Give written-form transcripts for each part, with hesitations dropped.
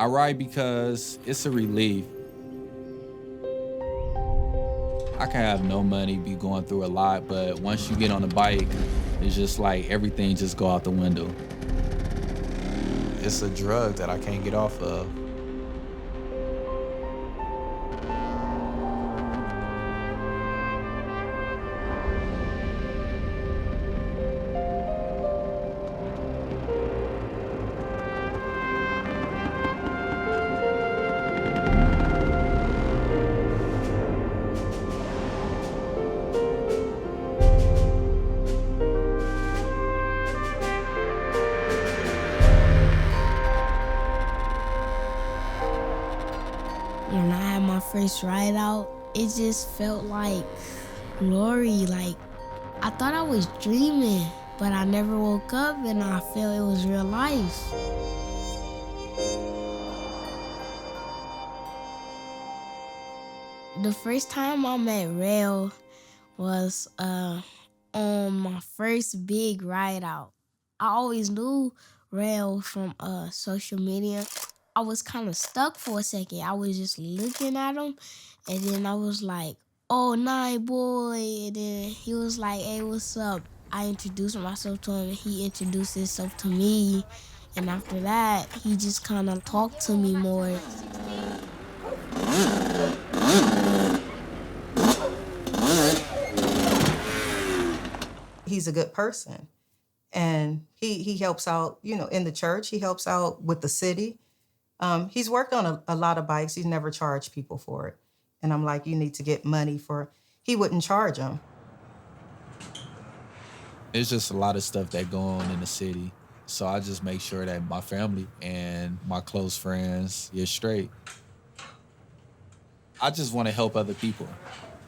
I ride because it's a relief. I can have no money, be going through a lot, but once you get on a bike, it's just like everything just go out the window. It's a drug that I can't get off of. When I had my first ride out, it just felt like glory. Like, I thought I was dreaming, but I never woke up and I felt it was real life. The first time I met Rail was on my first big ride out. I always knew Rail from social media. I was kind of stuck for a second. I was just looking at him, and then I was like, "Oh, night boy." And then he was like, "Hey, what's up?" I introduced myself to him, and he introduced himself to me. And after that, he just kind of talked to me more. He's a good person, and he helps out, in the church. He helps out with the city. He's worked on a lot of bikes. He's never charged people for it. And I'm like, you need to get money for, he wouldn't charge them. It's just a lot of stuff that go on in the city. So I just make sure that my family and my close friends get straight. I just want to help other people.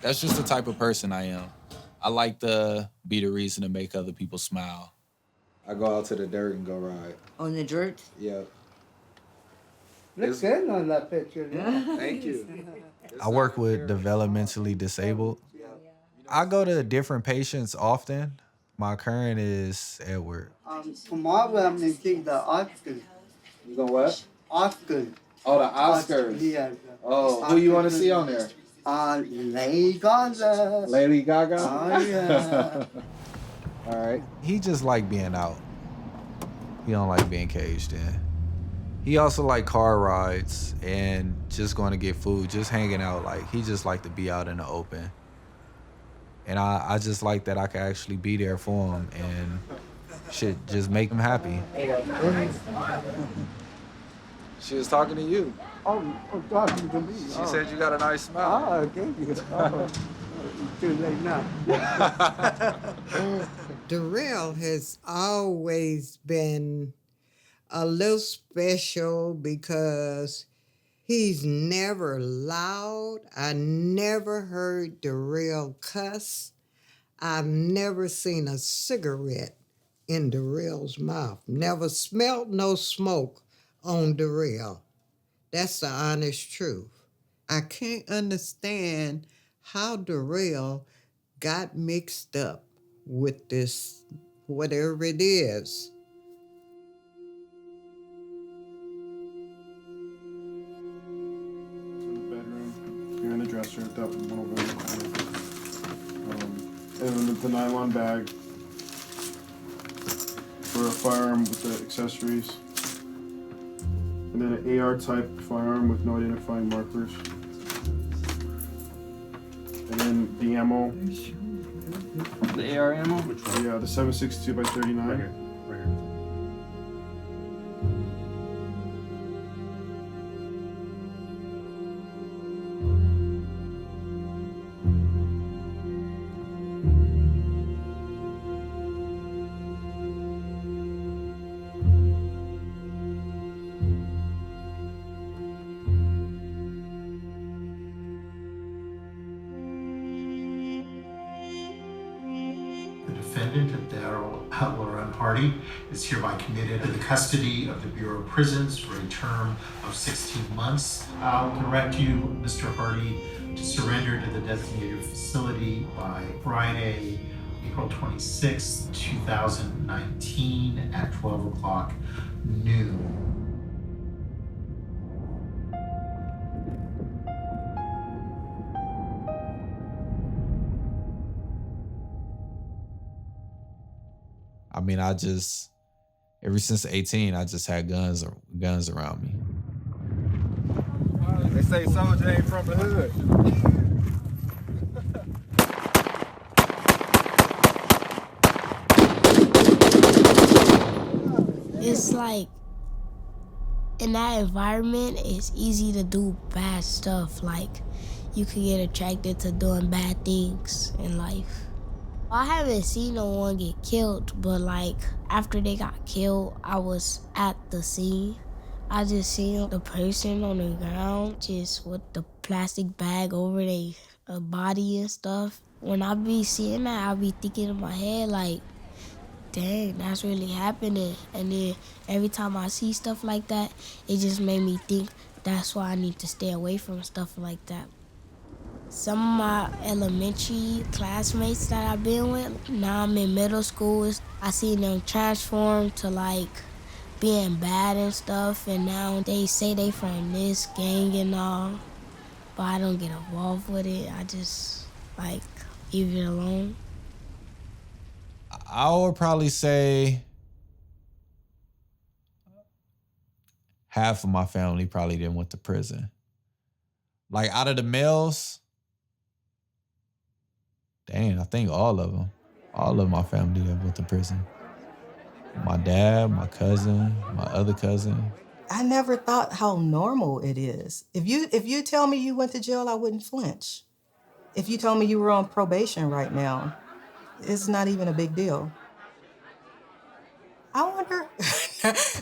That's just the type of person I am. I like to be the reason to make other people smile. I go out to the dirt and go ride. On the dirt? Yep. Looks good on that picture. Thank you. I work with developmentally disabled. I go to different patients often. My current is Edward. Tomorrow I'm making the Oscar. You go what? Oscar. Oh, the Oscars. Yeah. Oh, who you want to see on there? Lady Gaga. Lady Gaga? Oh, yeah. All right. He just like being out. He don't like being caged in. He also like car rides and just going to get food, just hanging out. Like, he just like to be out in the open. And I just like that I can actually be there for him and shit, just make him happy. She was talking to you. Oh, talking to me. She said you got a nice smile. Oh, thank you. Oh, too late now. Darrell has always been a little special because he's never loud. I never heard Darrell cuss. I've never seen a cigarette in Darrell's mouth. Never smelled no smoke on Darrell. That's the honest truth. I can't understand how Darrell got mixed up with this, whatever it is. Bedroom. You're in the dresser, that one over in the corner. And then the nylon bag for a firearm with the accessories. And then an AR type firearm with no identifying markers. And then the ammo. The AR ammo? Which one? Yeah, the 7.62 by 39. Right here. Defendant Darrell Outlaw Hardy is hereby committed to the custody of the Bureau of Prisons for a term of 16 months. I'll direct you, Mr. Hardy, to surrender to the designated facility by Friday, April 26, 2019 at 12 o'clock noon. mean, ever since 18, I just had guns around me. They say soldier ain't from the hood. It's like, in that environment, it's easy to do bad stuff. Like, you could get attracted to doing bad things in life. I haven't seen no one get killed, but like, after they got killed, I was at the scene. I just seen the person on the ground just with the plastic bag over their body and stuff. When I be seeing that, I be thinking in my head like, dang, that's really happening. And then every time I see stuff like that, it just made me think that's why I need to stay away from stuff like that. Some of my elementary classmates that I've been with, now I'm in middle school, I seen them transform to like being bad and stuff, and now they say they from this gang and all, but I don't get involved with it. I just like leave it alone. I would probably say half of my family probably didn't went to prison. Like out of the males, dang, I think all of my family that went to prison. My dad, my cousin, my other cousin. I never thought how normal it is. If you tell me you went to jail, I wouldn't flinch. If you told me you were on probation right now, it's not even a big deal. I wonder,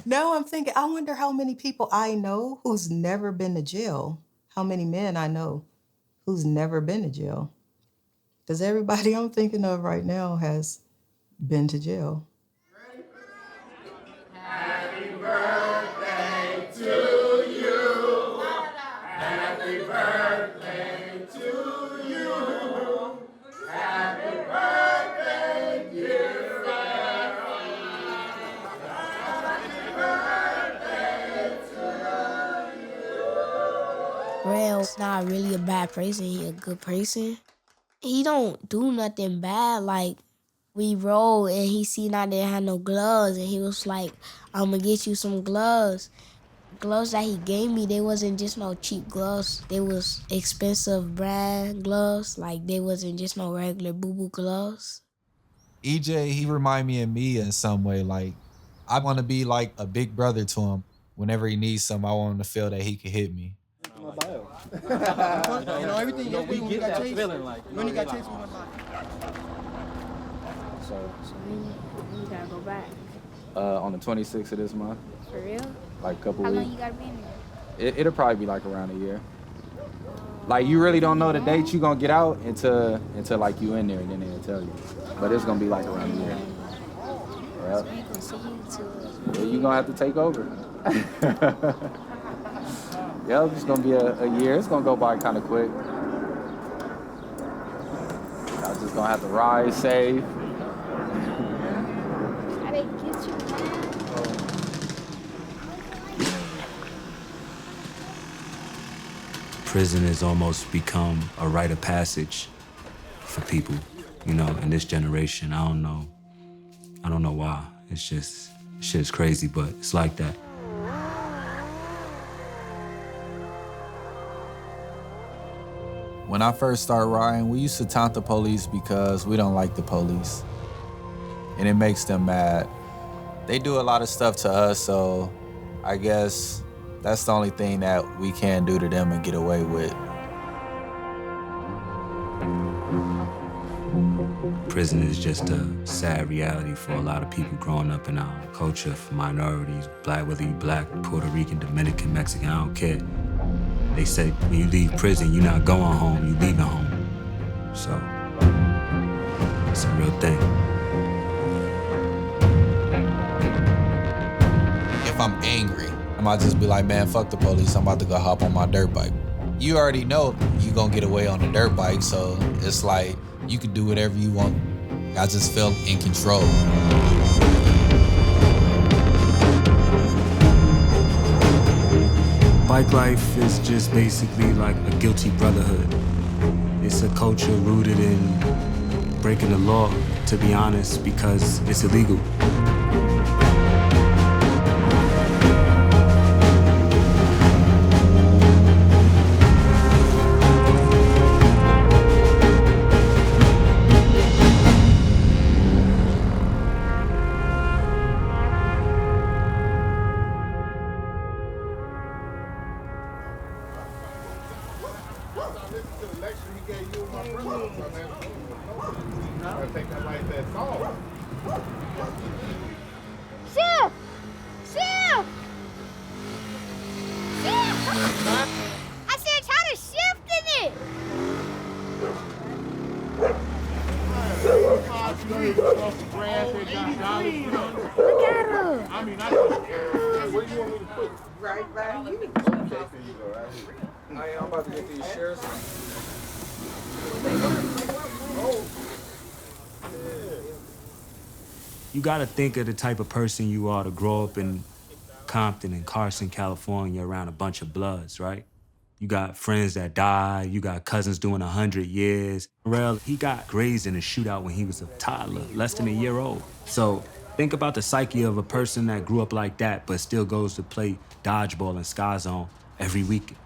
now I'm thinking, I wonder how many people I know who's never been to jail. How many men I know who's never been to jail. Because everybody I'm thinking of right now has been to jail. Happy birthday to you. Happy birthday to you. Happy birthday, dear Larry. Happy birthday to you. Rail's not really a bad person, he a good person. He don't do nothing bad. Like, we rolled and he seen I didn't have no gloves and he was like, I'm gonna get you some gloves. Gloves that he gave me, they wasn't just no cheap gloves. They was expensive brand gloves. Like, they wasn't just no regular boo-boo gloves. EJ, he remind me of me in some way. Like, I want to be like a big brother to him. Whenever he needs something, I want him to feel that he can hit me. Everything we get that feeling like when you got chased with my body. So you gotta go back. On the 26th of this month. For real? Like a couple How weeks. long you gotta be in there? It'll probably be like around a year. Like you really don't know the date you gonna get out until like you in there and then they'll tell you. But it's gonna be like around a year. Yep. So we ain't gonna see you till Yeah, you gonna have to take over. Yep, it's gonna be a year. It's gonna go by kind of quick. I'm just gonna have to ride safe. I didn't get you, man. Prison has almost become a rite of passage for people, you know, in this generation. I don't know why. It's just, shit's crazy, but it's like that. When I first started riding, we used to taunt the police because we don't like the police. And it makes them mad. They do a lot of stuff to us, so I guess that's the only thing that we can do to them and get away with. Prison is just a sad reality for a lot of people growing up in our culture, for minorities, black, whether you black, Puerto Rican, Dominican, Mexican, I don't care. They say when you leave prison, you're not going home, you're leaving home. So, it's a real thing. If I'm angry, I might just be like, man, fuck the police, I'm about to go hop on my dirt bike. You already know you gonna get away on a dirt bike, so it's like, you can do whatever you want. I just feel in control. Bike life is just basically like a guilty brotherhood. It's a culture rooted in breaking the law. to be honest, because it's illegal. Chef! Chef! Chef! I said try to shift in it! Look at her! Where do you want me to put? Right by you. I'm about to get these shares. You gotta think of the type of person you are to grow up in Compton and Carson, California, around a bunch of bloods, right? You got friends that died, you got cousins doing 100 years. Rel, he got grazed in a shootout when he was a toddler, less than a year old. So think about the psyche of a person that grew up like that, but still goes to play dodgeball in Sky Zone every weekend.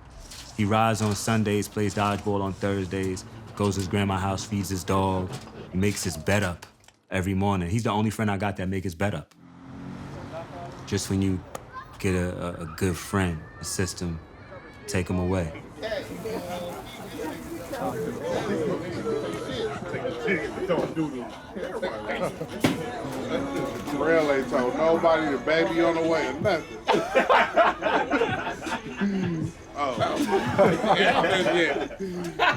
He rides on Sundays, plays dodgeball on Thursdays, goes to his grandma's house, feeds his dog, makes his bed up every morning. He's the only friend I got that make his bed up. Just when you get a good friend, a system, take him away. Don't do this. Rail ain't told nobody the baby on the way or nothing. Oh. Yeah.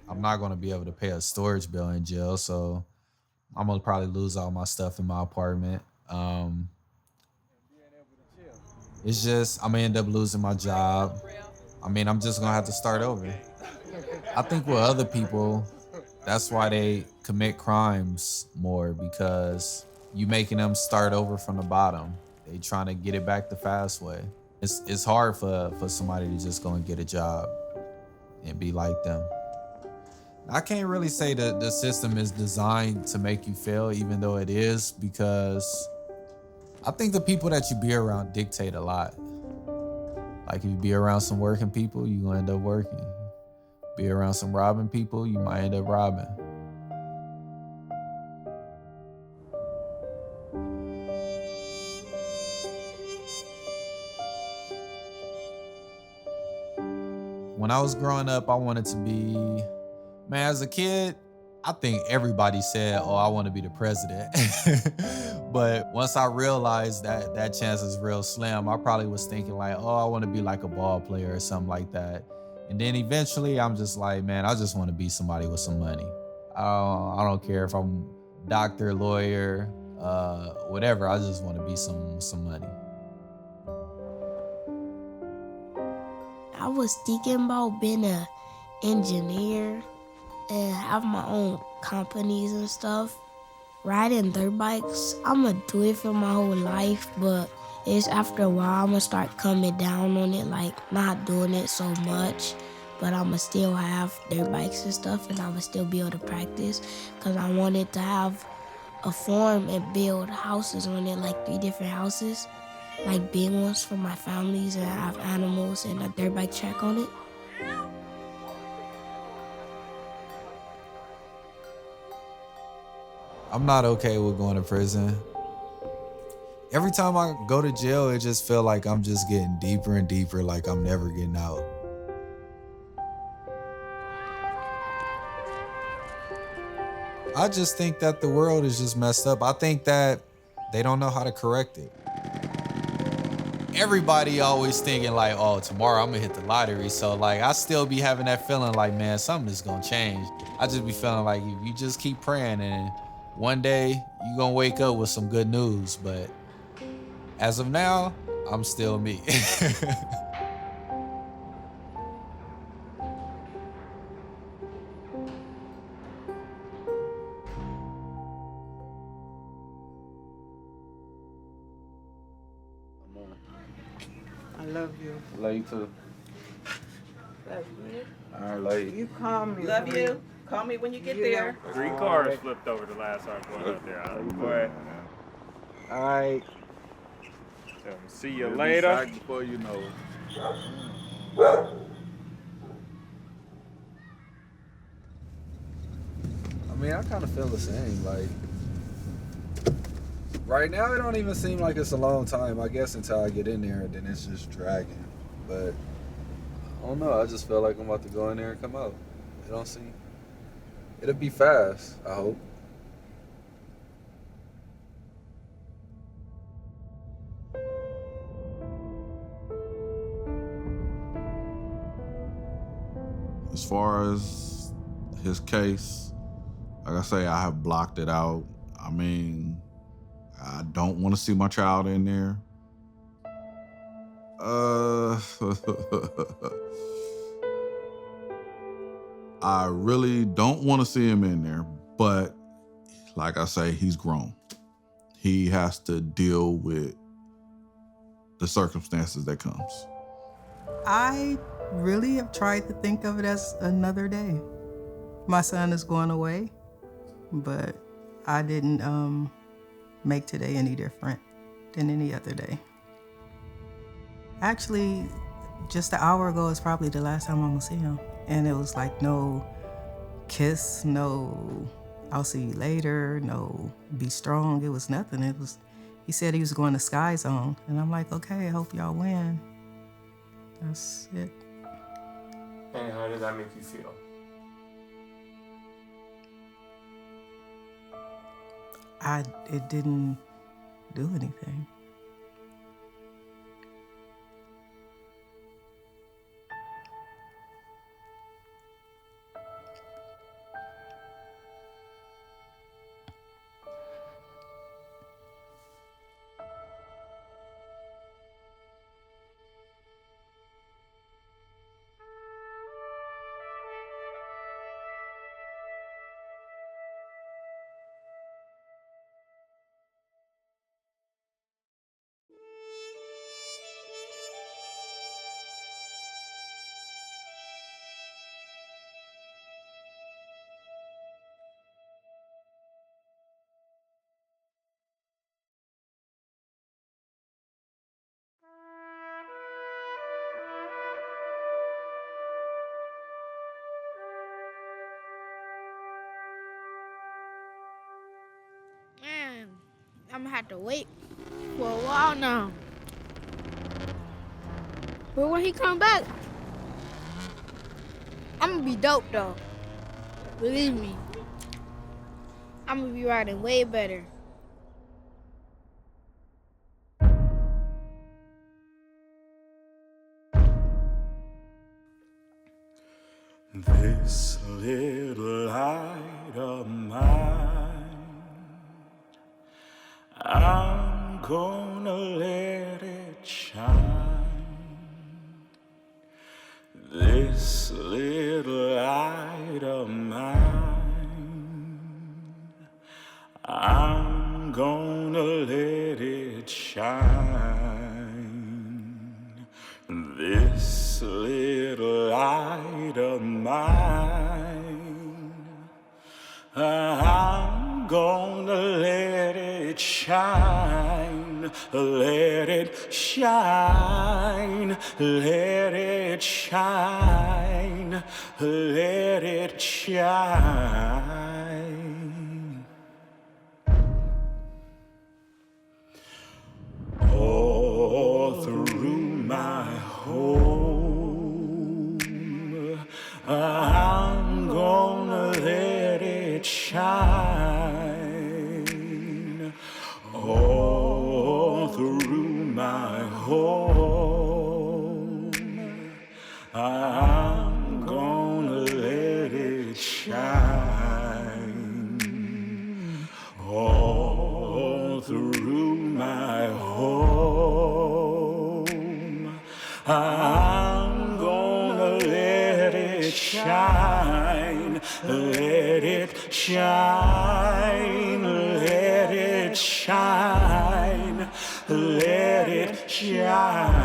I'm not gonna be able to pay a storage bill in jail, so I'm gonna probably lose all my stuff in my apartment. It's just I'm gonna end up losing my job. I mean, I'm just gonna have to start over. I think with other people, that's why they commit crimes more, because you making them start over from the bottom. They trying to get it back the fast way. It's hard for somebody to just go and get a job and be like them. I can't really say that the system is designed to make you fail, even though it is, because I think the people that you be around dictate a lot. Like if you be around some working people, you gonna end up working. Be around some robbing people, you might end up robbing. When I was growing up, I wanted to be, man, as a kid, I think everybody said, oh, I want to be the president. But once I realized that that chance is real slim, I probably was thinking like, oh, I want to be like a ball player or something like that. And then eventually I'm just like, man, I just want to be somebody with some money. I don't care if I'm doctor, lawyer, whatever. I just want to be some money. I was thinking about being an engineer and have my own companies and stuff. Riding dirt bikes, I'ma do it for my whole life, but it's after a while I'ma start coming down on it, like not doing it so much, but I'ma still have dirt bikes and stuff, and I'ma still be able to practice, because I wanted to have a farm and build houses on it, like 3 different houses, like big ones for my families, and have animals and a dirt bike track on it. I'm not okay with going to prison. Every time I go to jail, it just feel like I'm just getting deeper and deeper, like I'm never getting out. I just think that the world is just messed up. I think that they don't know how to correct it. Everybody always thinking like, oh, tomorrow I'm gonna hit the lottery. So like, I still be having that feeling like, man, something is gonna change. I just be feeling like if you just keep praying and one day you gonna wake up with some good news. But as of now, I'm still me. I love you. Love you too. That's good. All right, lady. You call me. Love you. Call me when you get there. 3 cars flipped over the last time going up there. Boy. All right. See you later. Before you know it. I mean, I kind of feel the same. Like, right now, it don't even seem like it's a long time. I guess until I get in there, and then it's just dragging. But I don't know. I just feel like I'm about to go in there and come out. It don't seem. It'll be fast, I hope. As far as his case, like I say, I have blocked it out. I mean, I don't want to see my child in there. I really don't want to see him in there, but like I say, he's grown. He has to deal with the circumstances that comes. I really have tried to think of it as another day. My son is going away, but I didn't make today any different than any other day. Actually, just an hour ago is probably the last time I'm gonna see him. And it was like no kiss, no I'll see you later, no be strong. It was nothing. It was, he said he was going to Sky Zone. And I'm like, okay, I hope y'all win. That's it. And how did that make you feel? It didn't do anything. Man, I'm gonna have to wait for a while now. But when he come back, I'm gonna be dope though. Believe me. I'm gonna be riding way better. This little light of mine, I'm gonna let it shine. This little light of mine, I'm gonna let it shine. This little light of mine, I'm gonna let it shine, let it shine, let it shine, let it shine. All through my home, I'm gonna let it shine. All through my home, I'm gonna let it shine. All through my home, I'm gonna let it shine, let it shine, let it shine, let it shine.